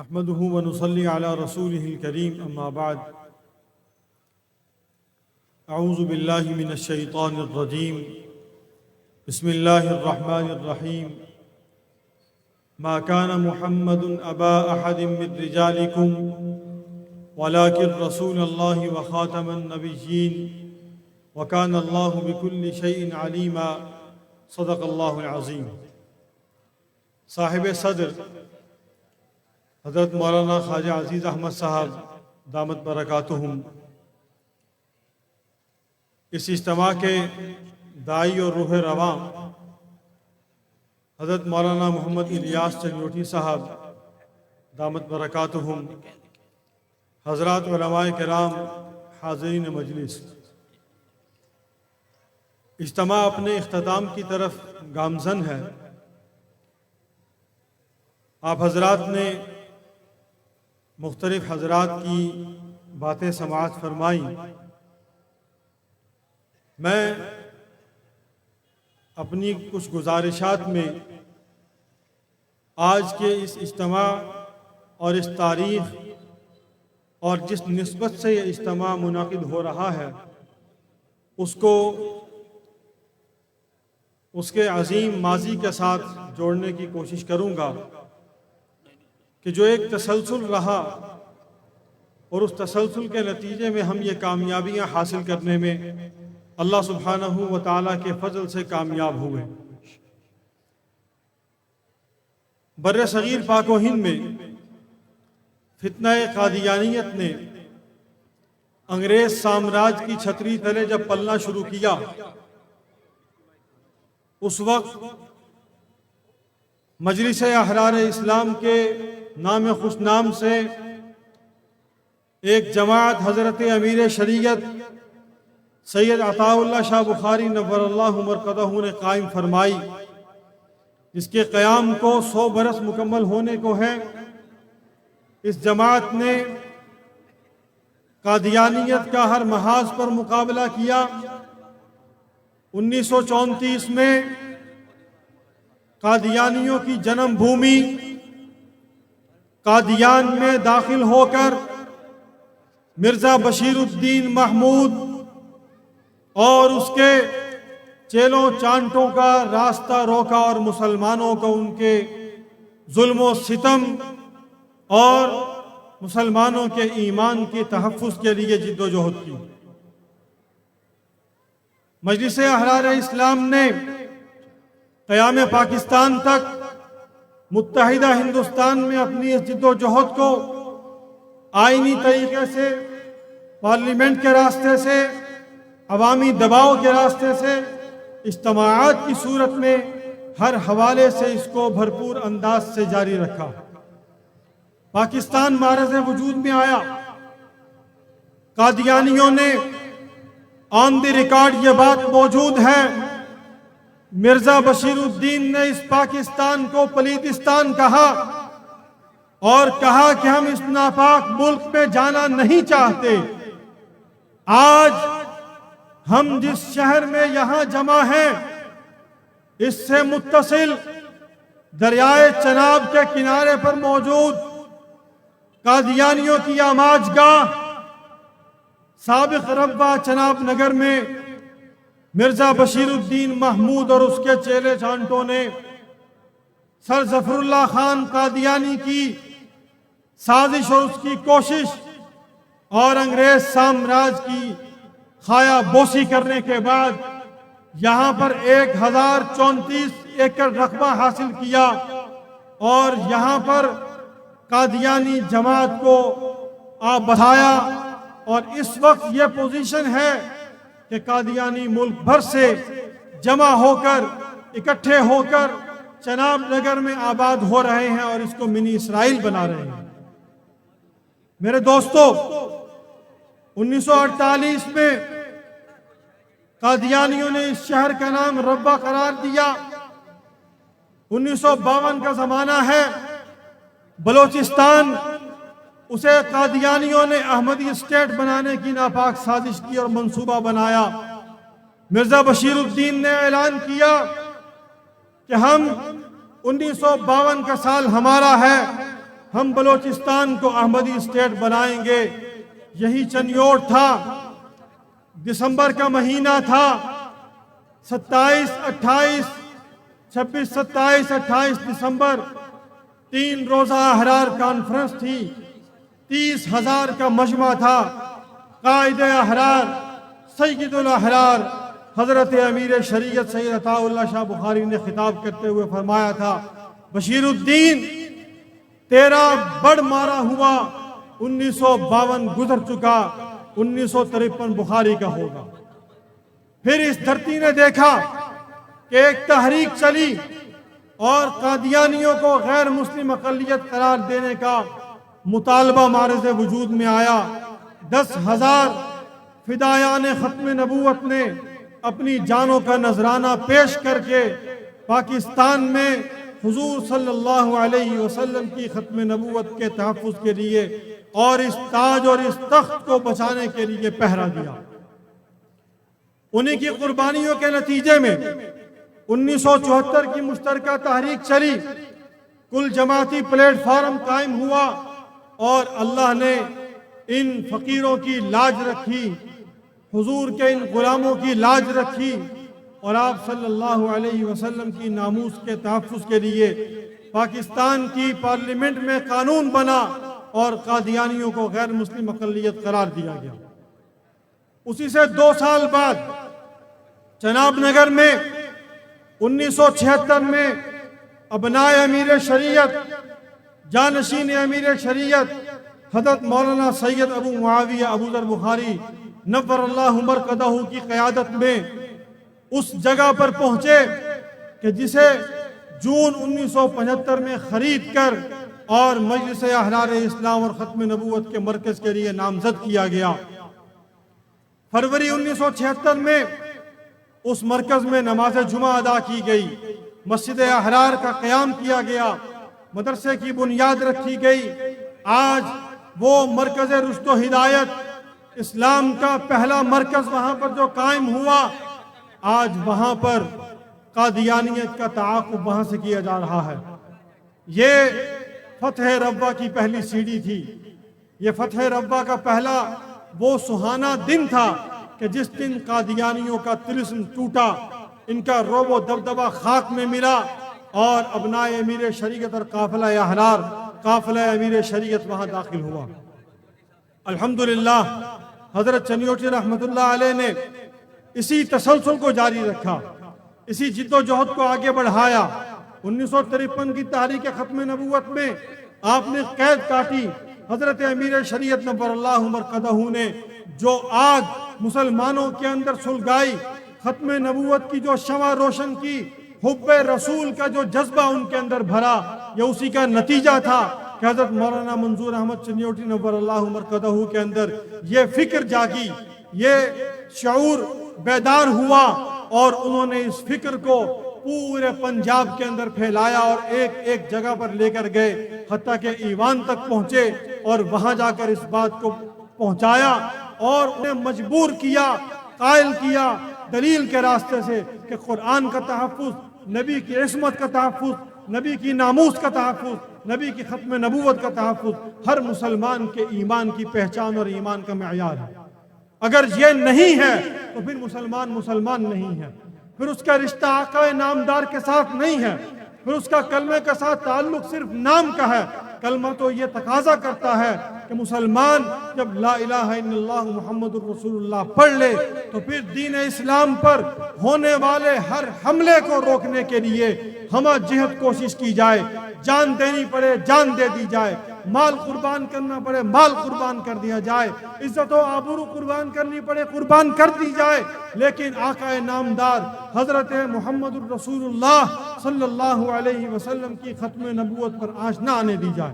نحمده ونصلي على رسوله الكريم أما بعد أعوذ بالله من الشيطان الرجيم بسم الله الرحمن الرحيم ما كان محمد أبا أحد من رجالكم ولكن رسول الله وخاتم النبيين وكان الله بكل شيء عليما صدق الله العظيم۔ صاحب صدر حضرت مولانا خواجہ عزیز احمد صاحب دامت برکاتہم، اس اجتماع کے داعی اور روح رواں حضرت مولانا محمد الیاس چنگوٹھی صاحب دامت برکاتہم، حضرات علماء کرام، حاضرین مجلس، اجتماع اپنے اختتام کی طرف گامزن ہے۔ آپ حضرات نے مختلف حضرات کی باتیں سماعت فرمائیں۔ میں اپنی کچھ گزارشات میں آج کے اس اجتماع اور اس تاریخ اور جس نسبت سے یہ اجتماع منعقد ہو رہا ہے اس کو اس کے عظیم ماضی کے ساتھ جوڑنے کی کوشش کروں گا کہ جو ایک تسلسل رہا اور اس تسلسل کے نتیجے میں ہم یہ کامیابیاں حاصل کرنے میں اللہ سبحانہ و تعالیٰ کے فضل سے کامیاب ہوئے۔ بر صغیر پاک و ہند میں فتنہ قادیانیت نے انگریز سامراج کی چھتری تلے جب پلنا شروع کیا، اس وقت مجلس احرار اسلام کے نام خوش نام سے ایک جماعت حضرت امیر شریعت سید عطاء اللہ شاہ بخاری نور اللہ مرقدہ نے قائم فرمائی، جس کے قیام کو 100 برس مکمل ہونے کو ہے۔ اس جماعت نے قادیانیت کا ہر محاذ پر مقابلہ کیا۔ 1934 میں قادیانیوں کی جنم بھومی قادیان میں داخل ہو کر مرزا بشیر الدین محمود اور اس کے چیلوں چانٹوں کا راستہ روکا اور مسلمانوں کو ان کے ظلم و ستم اور مسلمانوں کے ایمان کے تحفظ کے لیے جد و جہد کی۔ مجلس احرار اسلام نے قیام پاکستان تک متحدہ ہندوستان میں اپنی اس جد و جہد کو آئینی طریقے سے، پارلیمنٹ کے راستے سے، عوامی دباؤ کے راستے سے، اجتماعات کی صورت میں ہر حوالے سے اس کو بھرپور انداز سے جاری رکھا۔ پاکستان معرض وجود میں آیا، قادیانیوں نے آن دی ریکارڈ یہ بات موجود ہے، مرزا بشیر الدین نے اس پاکستان کو پلیتستان کہا اور کہا کہ ہم اس ناپاک ملک میں جانا نہیں چاہتے۔ آج ہم جس شہر میں یہاں جمع ہیں، اس سے متصل دریائے چناب کے کنارے پر موجود قادیانیوں کی آماج گاہ سابق ربوہ چناب نگر میں مرزا بشیر الدین محمود اور اس کے چیلے چانٹوں نے سر ظفر اللہ خان قادیانی کی سازش اور اس کی کوشش اور انگریز سامراج کی خایا بوسی کرنے کے بعد یہاں پر 1034 ایکڑ رقبہ حاصل کیا اور یہاں پر قادیانی جماعت کو بڑھایا، اور اس وقت یہ پوزیشن ہے کہ قادیانی ملک بھر سے جمع ہو کر، اکٹھے ہو کر چناب نگر میں آباد ہو رہے ہیں اور اس کو منی اسرائیل بنا رہے ہیں۔ میرے دوستو، 1948 میں قادیانیوں نے اس شہر کا نام ربوہ قرار دیا۔ 1952 کا زمانہ ہے، بلوچستان، اسے قادیانیوں نے احمدی اسٹیٹ بنانے کی ناپاک سازش کی اور منصوبہ بنایا۔ مرزا بشیر الدین نے اعلان کیا کہ ہم 1952 کا سال ہمارا ہے، ہم بلوچستان کو احمدی اسٹیٹ بنائیں گے۔ یہی چنیوٹ تھا، دسمبر کا مہینہ تھا، 27 28 دسمبر 3 روزہ احرار کانفرنس تھی، 30,000 کا مجمع تھا۔ قائد احرار سید الاحرار حضرت امیر شریعت سید عطاء اللہ شاہ بخاری نے خطاب کرتے ہوئے فرمایا تھا، بشیر الدین تیرا بڑ مارا ہوا 1952 گزر چکا، 1953 بخاری کا ہوگا۔ پھر اس دھرتی نے دیکھا کہ ایک تحریک چلی اور قادیانیوں کو غیر مسلم اقلیت قرار دینے کا مطالبہ معرض وجود میں آیا۔ 10,000 فدایان ختم نبوت نے اپنی جانوں کا نذرانہ پیش کر کے پاکستان میں حضور صلی اللہ علیہ وسلم کی ختم نبوت کے تحفظ کے لیے اور اس تاج اور اس تخت کو بچانے کے لیے پہرا دیا۔ انہی کی قربانیوں کے نتیجے میں 1974 کی مشترکہ تحریک چلی، کل جماعتی پلیٹ فارم قائم ہوا اور اللہ نے ان فقیروں کی لاج رکھی، حضور کے ان غلاموں کی لاج رکھی، اور آپ صلی اللہ علیہ وسلم کی ناموس کے تحفظ کے لیے پاکستان کی پارلیمنٹ میں قانون بنا اور قادیانیوں کو غیر مسلم اقلیت قرار دیا گیا۔ اسی سے 2 سال بعد چناب نگر میں 1976 میں ابنائے امیر شریعت، جانشین امیر شریعت حضرت مولانا سید ابو معاویہ ابو ذر بخاری نور اللہ مرقدہ کی قیادت میں اس جگہ پر پہنچے کہ جسے جون 1975 میں خرید کر اور مجلس احرار اسلام اور ختم نبوت کے مرکز کے لیے نامزد کیا گیا۔ فروری 1976 میں اس مرکز میں نماز جمعہ ادا کی گئی، مسجد احرار کا قیام کیا گیا، مدرسے کی بنیاد رکھی گئی۔ آج وہ مرکز رشد و ہدایت، اسلام کا پہلا مرکز وہاں پر جو قائم ہوا، آج وہاں پر قادیانیت کا تعاقب وہاں سے کیا جا رہا ہے۔ یہ فتح ربوہ کی پہلی سیڑھی تھی، یہ فتح ربوہ کا پہلا وہ سہانا دن تھا کہ جس دن قادیانیوں کا طلسم ٹوٹا، ان کا رعب و دبدبہ خاک میں ملا، اور ابنائے امیر شریعت اور قافلہ احرار، قافلہ امیر شریعت وہاں داخل ہوا۔ الحمدللہ حضرت چنیوٹی رحمت اللہ علیہ نے اسی تسلسل کو جاری رکھا، اسی جد و جہد کو آگے بڑھایا۔ 1953 کی تحریک ختم نبوت میں آپ نے قید کاٹی، حضرت امیر شریعت نور اللہ مرقدہ نے جو آگ مسلمانوں کے اندر سلگائی، ختم نبوت کی جو شمع روشن کی، حب رسول کا جو جذبہ ان کے اندر بھرا، یہ اسی کا نتیجہ تھا کہ حضرت مولانا منظور احمد چنیوٹی نور اللہ مرقدہ کے اندر یہ فکر جاگی، یہ شعور بیدار ہوا، اور انہوں نے اس فکر کو پورے پنجاب کے اندر پھیلایا اور ایک ایک جگہ پر لے کر گئے، حتیٰ کہ ایوان تک پہنچے اور وہاں جا کر اس بات کو پہنچایا اور انہیں مجبور کیا، قائل کیا دلیل کے راستے سے کہ قرآن کا تحفظ، نبی کی عصمت کا تحفظ، نبی کی ناموس کا تحفظ، نبی کی ختم نبوت کا تحفظ ہر مسلمان کے ایمان کی پہچان اور ایمان کا معیار ہے۔ اگر یہ نہیں ہے تو پھر مسلمان نہیں ہے، پھر اس کا رشتہ آقا نامدار کے ساتھ نہیں ہے، پھر اس کا کلمے کے ساتھ تعلق صرف نام کا ہے۔ کلمہ تو یہ تقاضا کرتا ہے کہ مسلمان جب لا الہ الا اللہ محمد الرسول اللہ پڑھ لے تو پھر دین اسلام پر ہونے والے ہر حملے کو روکنے کے لیے ہمہ جہت کوشش کی جائے، جان دینی پڑے جان دے دی جائے، مال قربان کرنا پڑے مال قربان کر دیا جائے، عزت و آبرو قربان کرنی پڑے قربان کر دی جائے، لیکن آقا نامدار حضرت محمد الرسول اللہ صلی اللہ علیہ وسلم کی ختم نبوت پر آنچ نہ آنے دی جائے،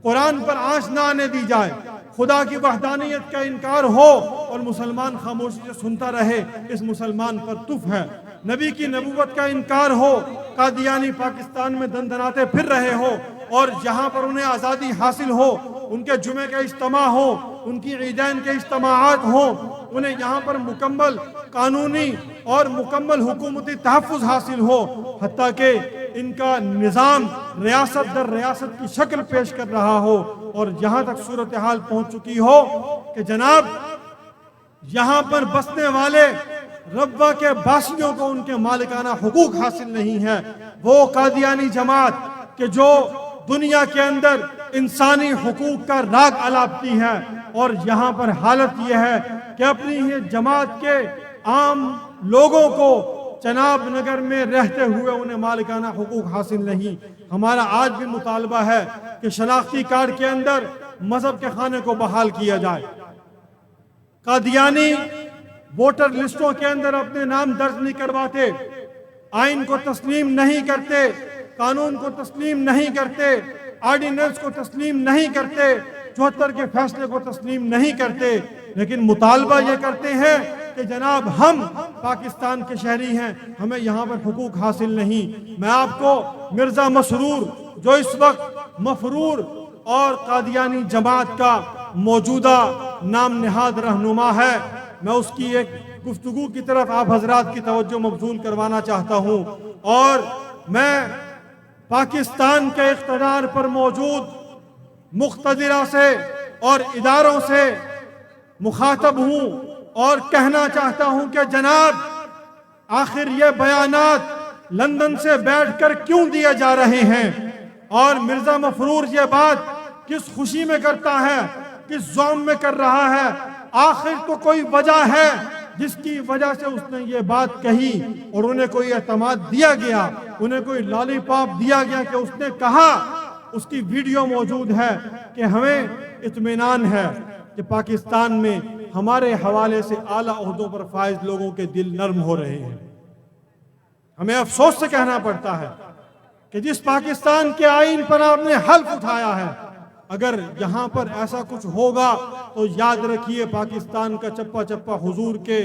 قرآن پر آنچ نہ آنے دی جائے، خدا کی وحدانیت کا انکار ہو اور مسلمان خاموشی سے سنتا رہے، اس مسلمان پر تف ہے۔ نبی کی نبوت کا انکار ہو، قادیانی پاکستان میں دندناتے پھر رہے ہو، اور جہاں پر انہیں آزادی حاصل ہو، ان کے جمعے کا اجتماع ہو، ان کی عیدین کے اجتماعات ہوں، انہیں یہاں پر مکمل قانونی اور مکمل حکومتی تحفظ حاصل ہو، حتیٰ کہ ان کا نظام ریاست در ریاست کی شکل پیش کر رہا ہو، اور یہاں تک صورتحال پہنچ چکی ہو کہ جناب یہاں پر بسنے والے ربوہ کے باشندوں کو ان کے مالکانہ حقوق حاصل نہیں ہے۔ وہ قادیانی جماعت کہ جو دنیا کے اندر انسانی حقوق کا راگ الاپتی ہے، اور یہاں پر حالت یہ ہے کہ اپنی ہی جماعت کے عام لوگوں کو چناب نگر میں رہتے ہوئے انہیں مالکانہ حقوق حاصل نہیں۔ ہمارا آج بھی مطالبہ ہے کہ شناختی کارڈ کے اندر مذہب کے خانے کو بحال کیا جائے۔ قادیانی ووٹر لسٹوں کے اندر اپنے نام درج نہیں کرواتے، آئین کو تسلیم نہیں کرتے، قانون کو تسلیم نہیں کرتے، آرڈیننس کو تسلیم نہیں کرتے، 74 کے فیصلے کو تسلیم نہیں کرتے، لیکن مطالبہ یہ کرتے ہیں کہ جناب ہم پاکستان کے شہری ہیں، ہمیں یہاں پر حقوق حاصل نہیں۔ میں آپ کو مرزا مسرور جو اس وقت مفرور اور قادیانی جماعت کا موجودہ نام نہاد رہنما ہے، میں اس کی ایک گفتگو کی طرف آپ حضرات کی توجہ مبذول کروانا چاہتا ہوں، اور میں پاکستان کے اقتدار پر موجود مقتدرہ سے اور اداروں سے مخاطب ہوں اور کہنا چاہتا ہوں کہ جناب آخر یہ بیانات لندن سے بیٹھ کر کیوں دیے جا رہے ہیں، اور مرزا مفرور یہ بات کس خوشی میں کرتا ہے، کس ذوم میں کر رہا ہے؟ آخر تو کوئی وجہ ہے جس کی وجہ سے اس نے یہ بات کہی، اور انہیں کوئی اعتماد دیا گیا، انہیں کوئی لالی پاپ دیا گیا کہ اس نے کہا، اس کی ویڈیو موجود ہے کہ ہمیں اطمینان ہے کہ پاکستان میں ہمارے حوالے سے اعلیٰ عہدوں پر فائز لوگوں کے دل نرم ہو رہے ہیں۔ ہمیں افسوس سے کہنا پڑتا ہے کہ جس پاکستان کے آئین پر آپ نے حلف اٹھایا ہے، اگر یہاں پر ایسا کچھ ہوگا تو یاد رکھیے پاکستان کا چپا چپا حضور کے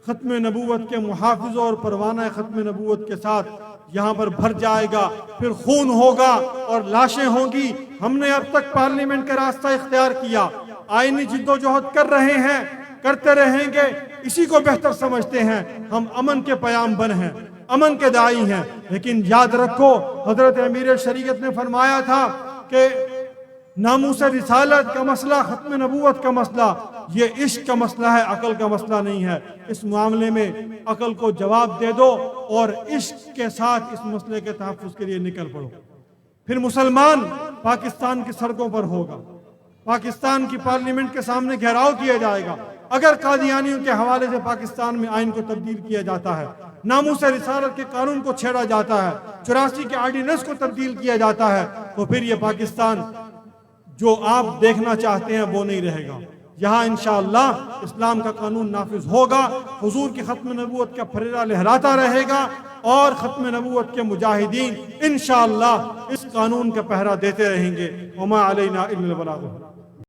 ختم نبوت کے محافظوں اور پروانہ ختم نبوت کے ساتھ یہاں پر بھر جائے گا، پھر خون ہوگا اور لاشیں ہوں گی۔ ہم نے اب تک پارلیمنٹ کا راستہ اختیار کیا، آئینی جدوجہد کر رہے ہیں، کرتے رہیں گے، اسی کو بہتر سمجھتے ہیں۔ ہم امن کے پیام بن ہیں، امن کے داعی ہیں، لیکن یاد رکھو حضرت امیر شریعت نے فرمایا تھا کہ ناموس رسالت کا مسئلہ، ختم نبوت کا مسئلہ، یہ عشق کا مسئلہ ہے، عقل کا مسئلہ نہیں ہے۔ اس معاملے میں عقل کو جواب دے دو اور عشق کے ساتھ اس مسئلے کے تحفظ کے لیے نکل پڑو۔ پھر مسلمان پاکستان کی سڑکوں پر ہوگا، پاکستان کی پارلیمنٹ کے سامنے گھیراؤ کیا جائے گا۔ اگر قادیانیوں کے حوالے سے پاکستان میں آئین کو تبدیل کیا جاتا ہے، ناموس رسالت کے قانون کو چھیڑا جاتا ہے، 84 کے آرڈیننس کو تبدیل کیا جاتا ہے، تو پھر یہ پاکستان جو آپ دیکھنا چاہتے ہیں وہ نہیں رہے گا۔ یہاں انشاءاللہ اسلام کا قانون نافذ ہوگا، حضور کی ختم نبوت کا پھریرا لہراتا رہے گا، اور ختم نبوت کے مجاہدین انشاءاللہ اس قانون کا پہرا دیتے رہیں گے۔ وما علینا الا البلاغ۔